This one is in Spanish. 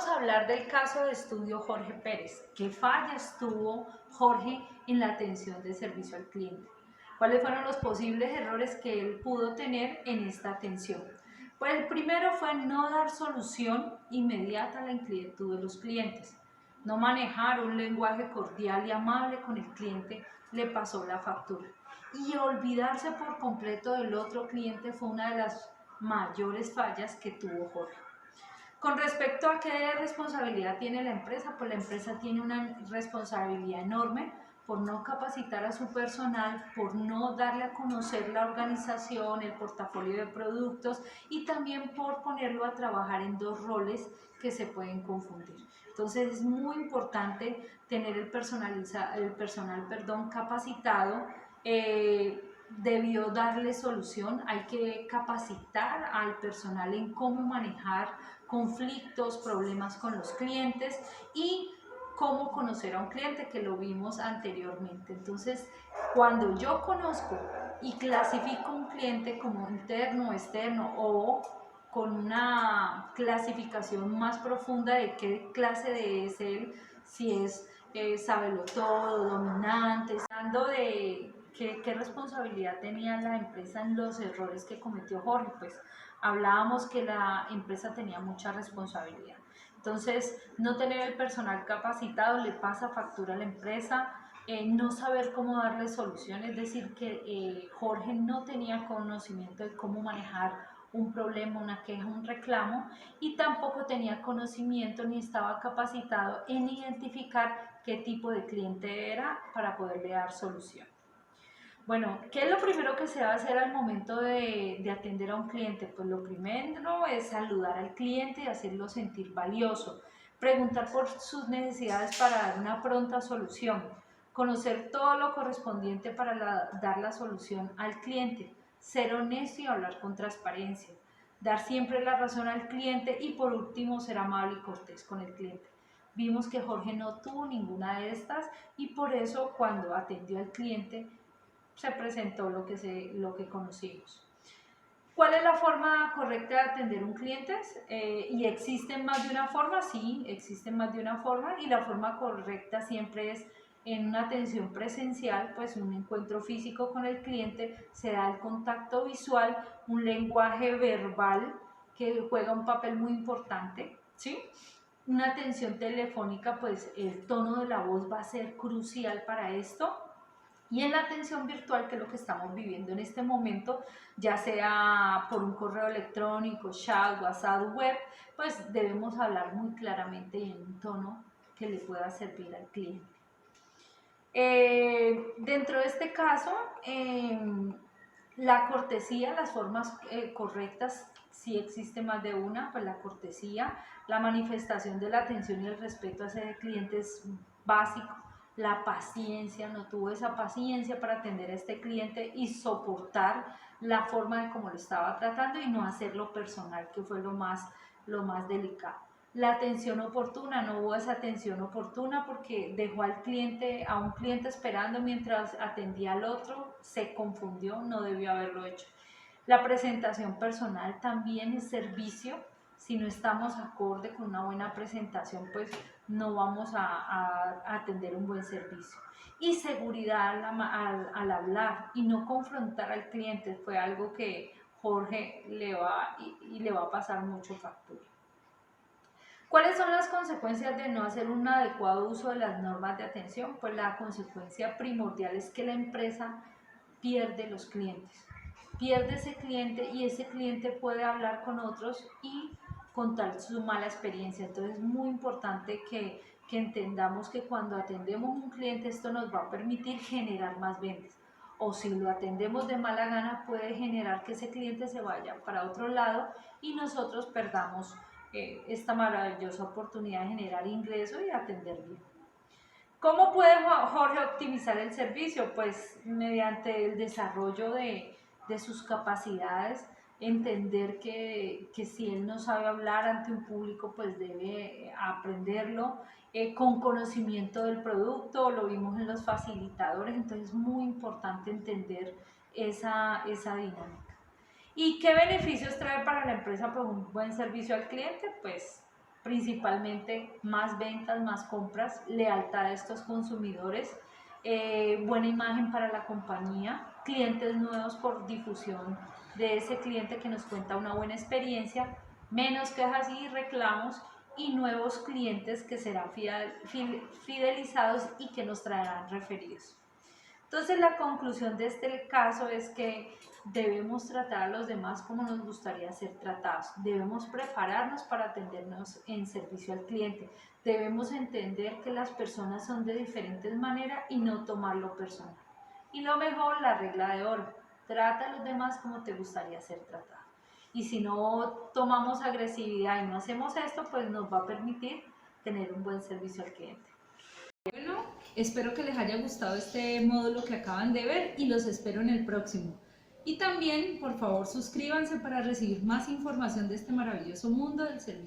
vamos a hablar del caso de estudio Jorge Pérez. ¿Qué fallas tuvo Jorge en la atención de servicio al cliente? ¿Cuáles fueron los posibles errores que él pudo tener en esta atención? Pues el primero fue no dar solución inmediata a la inquietud de los clientes. No manejar un lenguaje cordial y amable con el cliente le pasó la factura. Y olvidarse por completo del otro cliente fue una de las mayores fallas que tuvo Jorge. Con respecto a qué responsabilidad tiene la empresa, pues la empresa tiene una responsabilidad enorme por no capacitar a su personal, por no darle a conocer la organización, el portafolio de productos y también por ponerlo a trabajar en dos roles que se pueden confundir. Entonces es muy importante tener el personal capacitado. Debió darle solución, hay que capacitar al personal en cómo manejar conflictos, problemas con los clientes y cómo conocer a un cliente, que lo vimos anteriormente. Entonces, cuando yo conozco y clasifico un cliente como interno, externo o con una clasificación más profunda de qué clase de es él, si es sábelo todo, dominante, hablando de qué responsabilidad tenía la empresa en los errores que cometió Jorge, pues hablábamos que la empresa tenía mucha responsabilidad. Entonces, no tener el personal capacitado le pasa factura a la empresa, no saber cómo darle solución, es decir, que Jorge no tenía conocimiento de cómo manejar un problema, una queja, un reclamo, y tampoco tenía conocimiento ni estaba capacitado en identificar qué tipo de cliente era para poderle dar solución. Bueno, ¿qué es lo primero que se va a hacer al momento de atender a un cliente? Pues lo primero es saludar al cliente y hacerlo sentir valioso, preguntar por sus necesidades para dar una pronta solución, conocer todo lo correspondiente para dar la solución al cliente, ser honesto y hablar con transparencia, dar siempre la razón al cliente y por último ser amable y cortés con el cliente. Vimos que Jorge no tuvo ninguna de estas y por eso cuando atendió al cliente se presentó lo que conocimos. ¿Cuál es la forma correcta de atender un cliente? ¿Y existen más de una forma? Sí, existen más de una forma y la forma correcta siempre es en una atención presencial, pues un encuentro físico con el cliente, se da el contacto visual, un lenguaje verbal que juega un papel muy importante, ¿sí? Una atención telefónica, pues el tono de la voz va a ser crucial para esto. Y en la atención virtual, que es lo que estamos viviendo en este momento, ya sea por un correo electrónico, chat, WhatsApp, web, pues debemos hablar muy claramente y en un tono que le pueda servir al cliente. Dentro de este caso, la cortesía, las formas correctas, si existe más de una, pues la cortesía, la manifestación de la atención y el respeto hacia el cliente es básico. La paciencia, no tuvo esa paciencia para atender a este cliente y soportar la forma de cómo lo estaba tratando y no hacerlo personal, que fue lo más delicado. La atención oportuna, no hubo esa atención oportuna porque dejó a un cliente esperando mientras atendía al otro, se confundió, no debió haberlo hecho. La presentación personal también es servicio. Si no estamos acorde con una buena presentación, pues no vamos a atender un buen servicio. Y seguridad al hablar y no confrontar al cliente fue algo que Jorge le va a pasar mucho factura. ¿Cuáles son las consecuencias de no hacer un adecuado uso de las normas de atención? Pues la consecuencia primordial es que la empresa pierde los clientes. Pierde ese cliente y ese cliente puede hablar con otros y contar su mala experiencia. Entonces es muy importante que entendamos que cuando atendemos a un cliente esto nos va a permitir generar más ventas. O si lo atendemos de mala gana puede generar que ese cliente se vaya para otro lado y nosotros perdamos esta maravillosa oportunidad de generar ingresos y atender bien. ¿Cómo puede Jorge optimizar el servicio? Pues mediante el desarrollo de sus capacidades, entender que si él no sabe hablar ante un público, pues debe aprenderlo con conocimiento del producto, lo vimos en los facilitadores, entonces es muy importante entender esa dinámica. ¿Y qué beneficios trae para la empresa por un buen servicio al cliente? Pues principalmente más ventas, más compras, lealtad a estos consumidores, buena imagen para la compañía, clientes nuevos por difusión de ese cliente que nos cuenta una buena experiencia, menos quejas y reclamos y nuevos clientes que serán fidelizados y que nos traerán referidos. Entonces la conclusión de este caso es que debemos tratar a los demás como nos gustaría ser tratados, debemos prepararnos para atendernos en servicio al cliente, debemos entender que las personas son de diferentes maneras y no tomarlo personal. Y lo mejor, la regla de oro, trata a los demás como te gustaría ser tratado. Y si no tomamos agresividad y no hacemos esto, pues nos va a permitir tener un buen servicio al cliente. Bueno, espero que les haya gustado este módulo que acaban de ver y los espero en el próximo. Y también, por favor, suscríbanse para recibir más información de este maravilloso mundo del servicio.